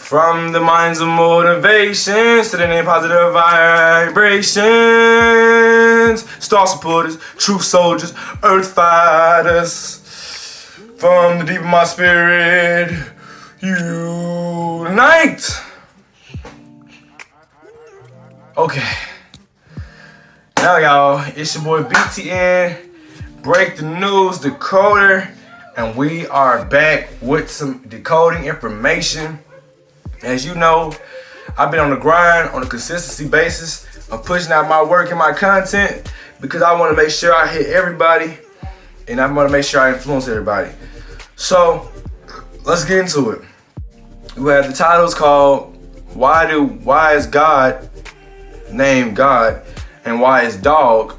From the minds of motivation, sitting in positive vibrations. Star supporters, true soldiers, earth fighters. From the deep of my spirit, unite. Okay. Now, y'all, it's your boy BTN, Break the News Decoder, and we are back with some decoding information. As you know, I've been on the grind on a consistency basis of pushing out my work and my content because I want to make sure I hit everybody and I want to make sure I influence everybody. So let's get into it. We have the titles called Why is God named God, and why is dog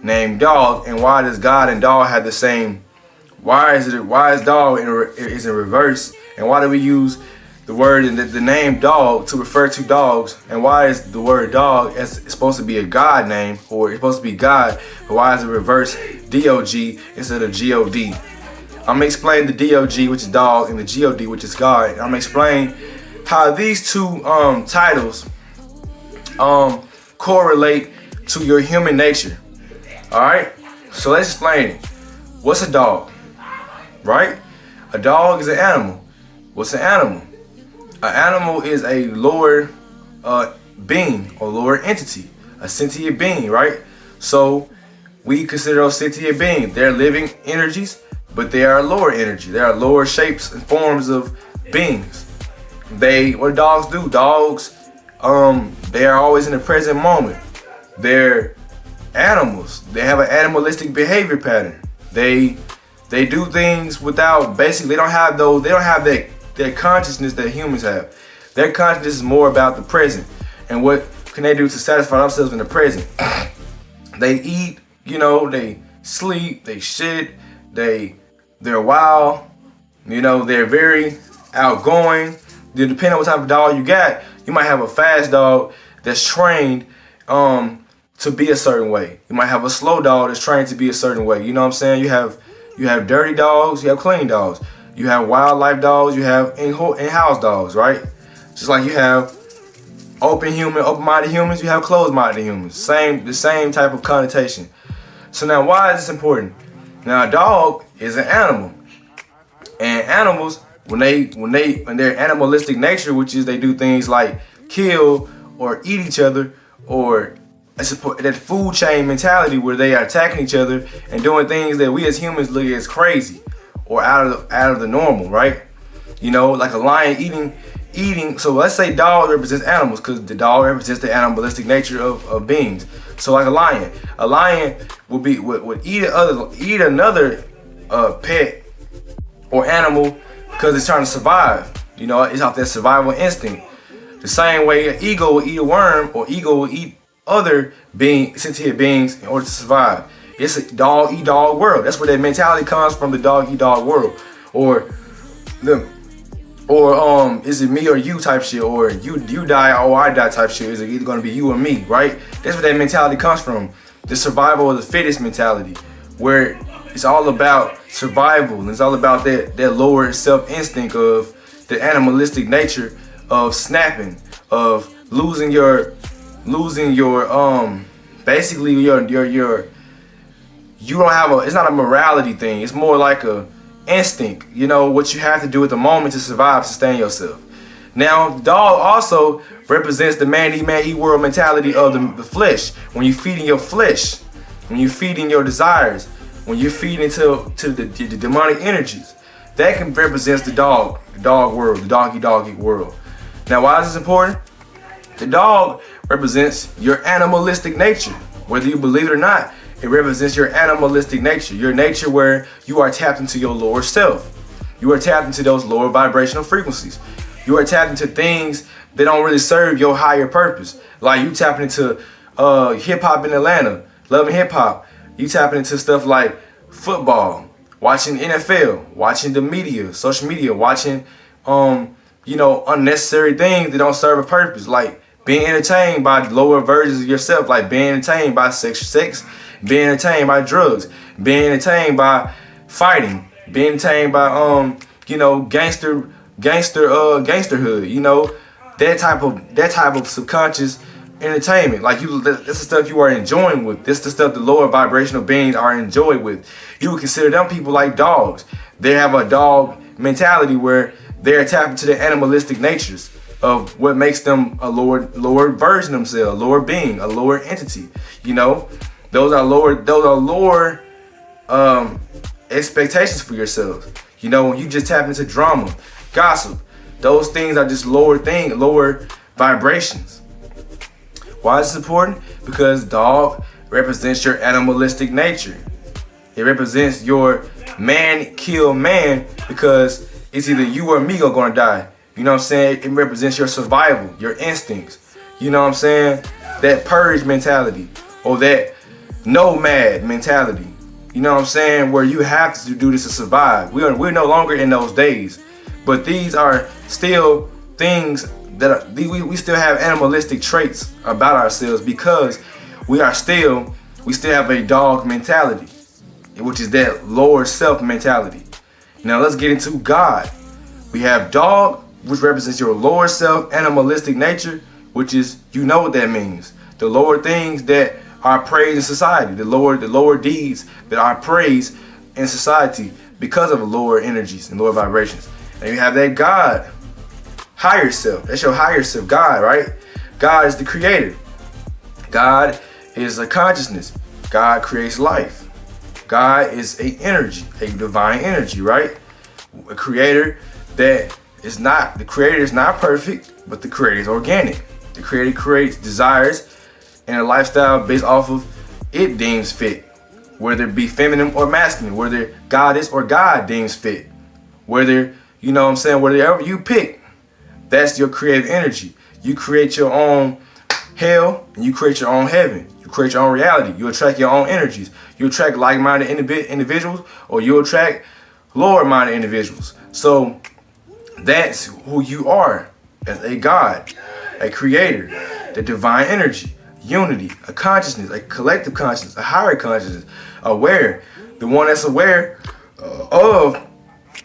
named dog, and why does God and dog have the same? Why is dog is in reverse, and why do we use the word and the name dog to refer to dogs, and why is the word dog as it's supposed to be a God name, or it's supposed to be God, but why is it reverse D-O-G instead of G-O-D? I'm gonna explain the D-O-G, which is dog, and the G-O-D, which is God. I'm gonna explain how these two titles correlate to your human nature. All right, so let's explain it. What's a dog? Right? A dog is an animal. What's an animal? An animal is a lower being or lower entity, a sentient being, right? So we consider those sentient beings. They're living energies, but they are lower energy. They are lower shapes and forms of beings. What dogs do? Dogs, they are always in the present moment. They're animals. They have an animalistic behavior pattern. They do things without, basically they don't have that consciousness that humans have. Their consciousness is more about the present and what can they do to satisfy themselves in the present. They eat, they sleep, they shit, they're wild, they're very outgoing. Depending on what type of dog you got, you might have a fast dog that's trained to be a certain way. You might have a slow dog that's trained to be a certain way. You know what I'm saying? You have dirty dogs, you have clean dogs. You have wildlife dogs, you have in-house dogs, right? Just like you have open-minded humans, you have closed-minded humans. The same type of connotation. So now, why is this important? Now, a dog is an animal, and animals, when their animalistic nature, which is they do things like kill or eat each other, or that food chain mentality where they are attacking each other and doing things that we as humans look at as crazy or out of the normal, right? Like a lion eating. So let's say dog represents animals because the dog represents the animalistic nature of beings. So like a lion would eat another pet or animal because it's trying to survive. It's off that survival instinct. The same way an eagle will eat a worm, or eagle will eat other sentient beings in order to survive. It's a dog-eat-dog world. That's where that mentality comes from, the dog-eat-dog world. Or is it me or you type shit, or you die or I die type shit. Is it either gonna be you or me, right? That's where that mentality comes from. The survival of the fittest mentality, where it's all about survival, and it's all about that lower self-instinct of the animalistic nature of snapping, of losing your basically you don't have it's not a morality thing. It's more like a instinct, what you have to do at the moment to survive, sustain yourself. Now, dog also represents the man eat world mentality of the flesh. When you're feeding your flesh, when you're feeding your desires, when you're feeding to the demonic energies, that can represent the dog world, the doggy world. Now, why is this important? The dog represents your animalistic nature. Whether you believe it or not, it represents your animalistic nature, your nature where you are tapped into your lower self. You are tapped into those lower vibrational frequencies. You are tapped into things that don't really serve your higher purpose. Like you tapping into hip hop in Atlanta, loving hip hop. You tapping into stuff like football, watching NFL, watching the media, social media, watching unnecessary things that don't serve a purpose, like being entertained by lower versions of yourself, like being entertained by sex, being entertained by drugs, being entertained by fighting, being entertained by gangster gangsterhood, you know, that type of subconscious entertainment. Like that's the stuff you are enjoying with. This the stuff the lower vibrational beings are enjoyed with. You would consider them people like dogs. They have a dog mentality where they're tapped into the animalistic natures of what makes them a lower version of themselves, a lower being, a lower entity. You know, those are lower expectations for yourselves. You know, when you just tap into drama, gossip, those things are just lower vibrations. Why is this important? Because dog represents your animalistic nature. It represents your man kill man, because it's either you or me gonna die. You know what I'm saying? It represents your survival, your instincts. You know what I'm saying? That purge mentality, or that nomad mentality. You know what I'm saying? Where you have to do this to survive. We're no longer in those days. But these are still things that we still have animalistic traits about ourselves, because we still have a dog mentality, which is that lower self mentality. Now let's get into God. We have dog, which represents your lower self animalistic nature, which is, you know what that means. The lower things that are praised in society, the lower deeds that are praised in society because of lower energies and lower vibrations. And you have that God, higher self. That's your higher self, God, right? God is the creator. God is a consciousness. God creates life. God is a energy, a divine energy, right? A creator that is not, the creator is not perfect, but the creator is organic. The creator creates desires and a lifestyle based off of it deems fit, whether it be feminine or masculine, whether goddess or God deems fit, whether, you know what I'm saying, whatever you pick, that's your creative energy. You create your own hell and you create your own heaven. You create your own reality. You attract your own energies. You attract like-minded individuals, or you attract lower-minded individuals. So that's who you are as a God, a creator, the divine energy, unity, a consciousness, a collective consciousness, a higher consciousness, aware, the one that's aware of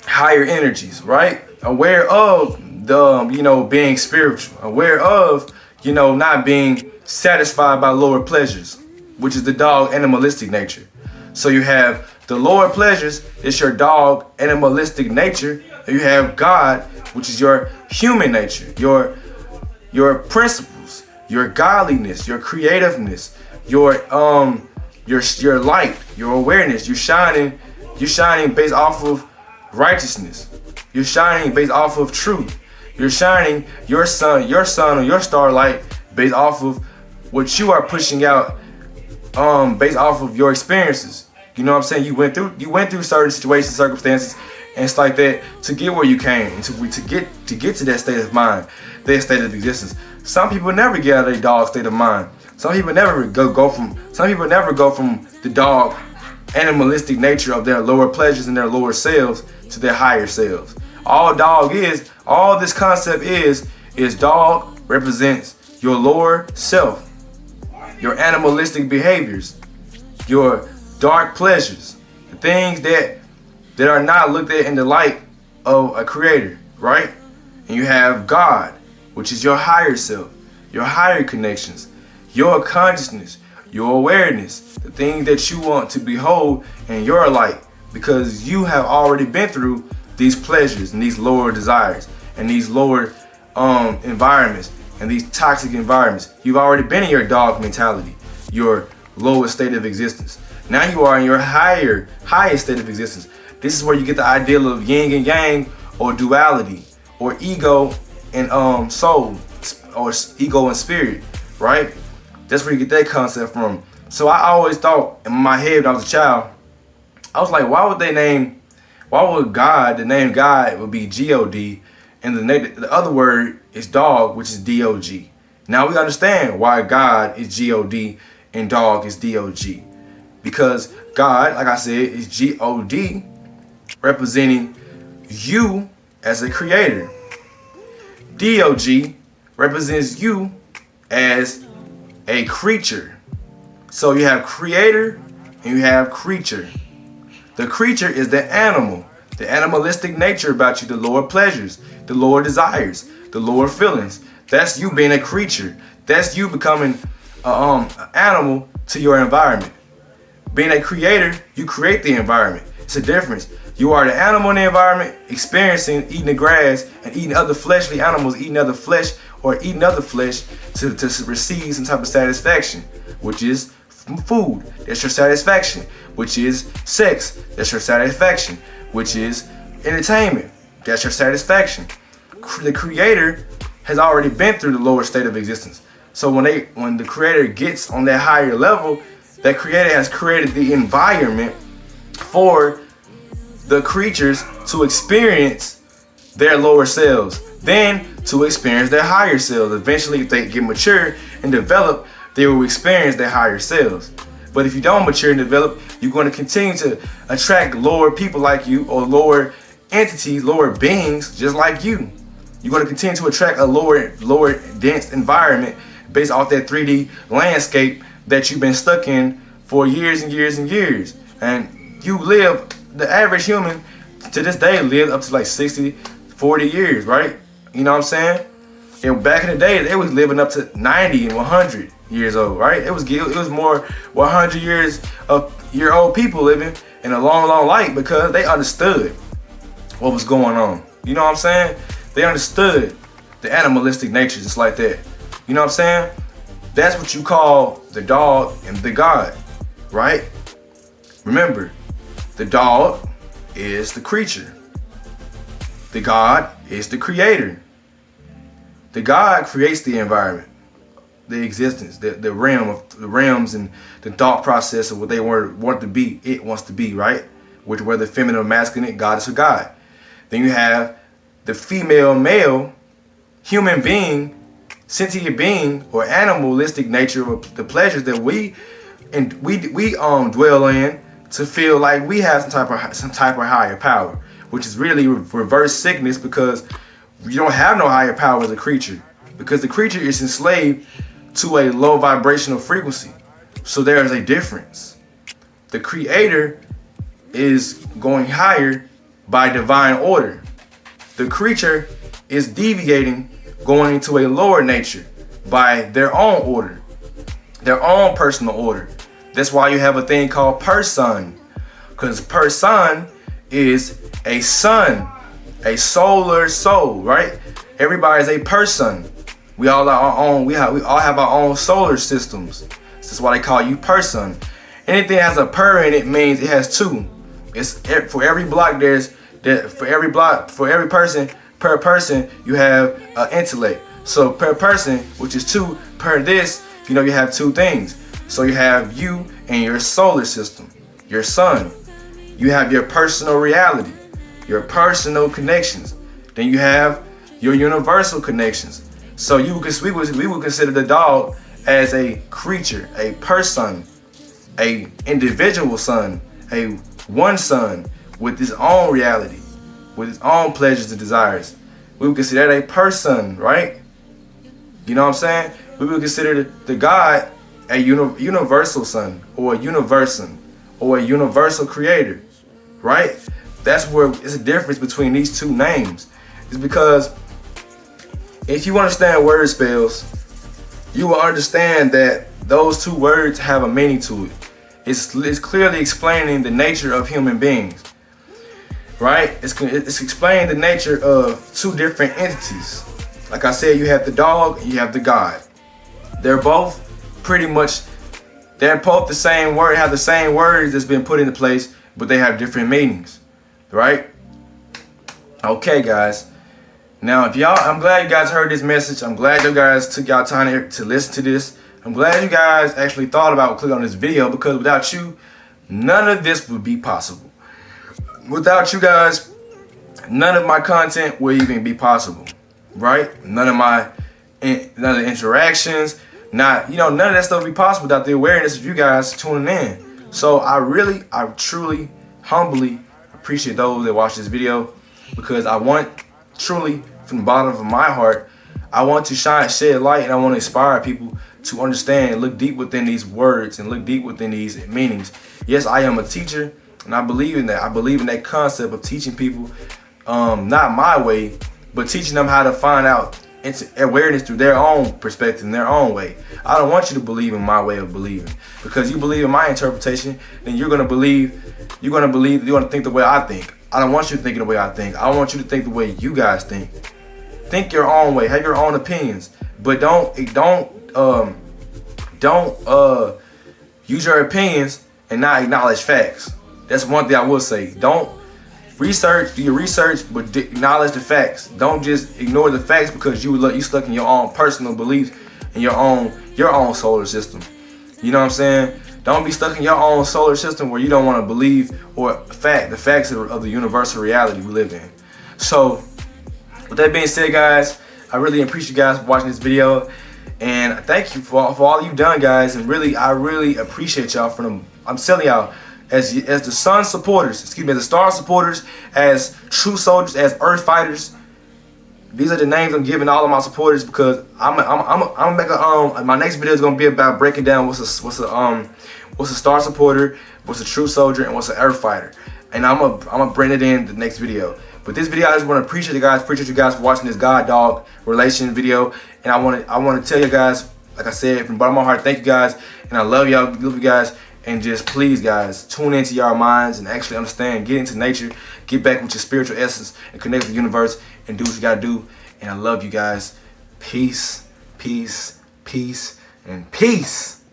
higher energies, right? Aware of the, you know, being spiritual, aware of, you know, not being satisfied by lower pleasures, which is the dog animalistic nature. So you have the lower pleasures, it's your dog animalistic nature. You have God, which is your human nature, your principles, your godliness, your creativeness, your light, your awareness. You're shining based off of righteousness. You're shining based off of truth. You're shining your sun or your starlight based off of what you are pushing out, based off of your experiences. You know what I'm saying? You went through certain situations, circumstances, and it's like that to get where you came, and to get to that state of mind, that state of existence. Some people never get out of their dog state of mind. Some people never go from the dog animalistic nature of their lower pleasures and their lower selves to their higher selves. All this concept is dog represents your lower self, your animalistic behaviors, your dark pleasures, the things that are not looked at in the light of a creator, right? And you have God, which is your higher self, your higher connections, your consciousness, your awareness, the things that you want to behold in your light, because you have already been through these pleasures and these lower desires and these lower environments and these toxic environments. You've already been in your dog mentality, your lowest state of existence. Now you are in your highest state of existence. This is where you get the ideal of yin and yang, or duality, or ego and soul, or ego and spirit, right? That's where you get that concept from. So I always thought in my head when I was a child, I was like, why would God, the name God would be G-O-D, and the other word is dog, which is D-O-G. Now we understand why God is G-O-D and dog is D-O-G. Because God, like I said, is G-O-D, representing you as a creator. D-O-G represents you as a creature. So you have creator and you have creature. The creature is the animal, The animalistic nature about you, the lower pleasures, the lower desires, the lower feelings. That's you being a creature. That's you becoming an animal to your environment. Being a creator, you create the environment. It's a difference. You are the animal in the environment, experiencing eating the grass and eating other fleshly animals, eating other flesh or eating other flesh to receive some type of satisfaction, which is food. That's your satisfaction. Which is sex. That's your satisfaction. Which is entertainment. That's your satisfaction. The creator has already been through the lower state of existence. So when the creator gets on that higher level, that creator has created the environment for the creatures to experience their lower selves, then to experience their higher selves. Eventually, if they get mature and develop, they will experience their higher selves. But if you don't mature and develop, you're going to continue to attract lower people like you, or lower entities, lower beings just like you. You're going to continue to attract a lower dense environment based off that 3D landscape that you've been stuck in for years and years and years. And you live, the average human to this day lives up to like 60, 40 years, right? You know what I'm saying? And back in the day, they was living up to 90 and 100 years old, right? It was more 100-year-old people living in a long, long life because they understood what was going on. You know what I'm saying? They understood the animalistic nature just like that. You know what I'm saying? That's what you call the dog and the God, right? Remember, the dog is the creature. The God is the creator. The God creates the environment, the existence, the realms and the thought process of what they want to be. It wants to be, right? Which, whether feminine or masculine, God is a God. Then you have the female, male, human being, sentient being, or animalistic nature of the pleasures that we dwell in to feel like we have some type of higher power, which is really reverse sickness, because you don't have no higher power as a creature, because the creature is enslaved to a low vibrational frequency. So there is a difference. The creator is going higher by divine order. The creature is deviating, going into a lower nature by their own order, their own personal order. That's why you have a thing called person, because person is a sun, a solar soul, right? Everybody's a person. We all are our own. We all have our own solar systems. That's why they call you person. Anything that has a per in it means it has two. It's for every block. For every person, per person, you have an intellect. So per person, which is two, per this, you have two things. So you have you and your solar system, your sun. You have your personal reality, your personal connections. Then you have your universal connections. So we would consider the dog as a creature, a person, a individual son, a one son with his own reality, with his own pleasures and desires. We would consider that a person, right? You know what I'm saying? We would consider the God a universal son, or a universon, or a universal creator, right? That's where it's a difference between these two names. It's because if you understand word spells, you will understand that those two words have a meaning to it. It's clearly explaining the nature of human beings, right? It's explaining the nature of two different entities. Like I said, you have the dog and you have the God. They're both the same word, have the same words that's been put into place, but they have different meanings, right? Okay, guys. Now, I'm glad you guys heard this message. I'm glad you guys took y'all time to listen to this. I'm glad you guys actually thought about clicking on this video, because without you, none of this would be possible. Without you guys, none of my content would even be possible, right? None of the interactions, none of that stuff would be possible without the awareness of you guys tuning in. So I truly, humbly appreciate those that watch this video, because I want, truly, from the bottom of my heart, I want to shed light, and I want to inspire people to understand and look deep within these words and look deep within these meanings. Yes, I am a teacher. And I believe in that. I believe in that concept of teaching people, not my way, but teaching them how to find out awareness through their own perspective, in their own way. I don't want you to believe in my way of believing, because you believe in my interpretation, then you're gonna think the way I think. I don't want you to think the way I think. I want you to think the way you guys think. Think your own way, have your own opinions, but don't use your opinions and not acknowledge facts. That's one thing I will say. Don't do your research, but acknowledge the facts. Don't just ignore the facts because you stuck in your own personal beliefs in your own solar system. You know what I'm saying? Don't be stuck in your own solar system where you don't want to believe the facts of the universal reality we live in. So, with that being said, guys, I really appreciate you guys for watching this video, and thank you for all you've done, guys. And I really appreciate y'all I'm telling y'all, as the sun supporters, as the star supporters, as true soldiers, as earth fighters. These are the names I'm giving all of my supporters, because I'm gonna make my next video is gonna be about breaking down what's a star supporter, what's a true soldier, and what's an earth fighter. And I'm gonna bring it in the next video. But this video, I just want to appreciate you guys for watching this God dog relation video. And I want to tell you guys, like I said, from the bottom of my heart, thank you guys, and I love y'all, love you guys. And just please, guys, tune into your minds and actually understand, get into nature, get back with your spiritual essence, and connect with the universe, and do what you gotta do. And I love you guys. Peace, peace, peace, and peace.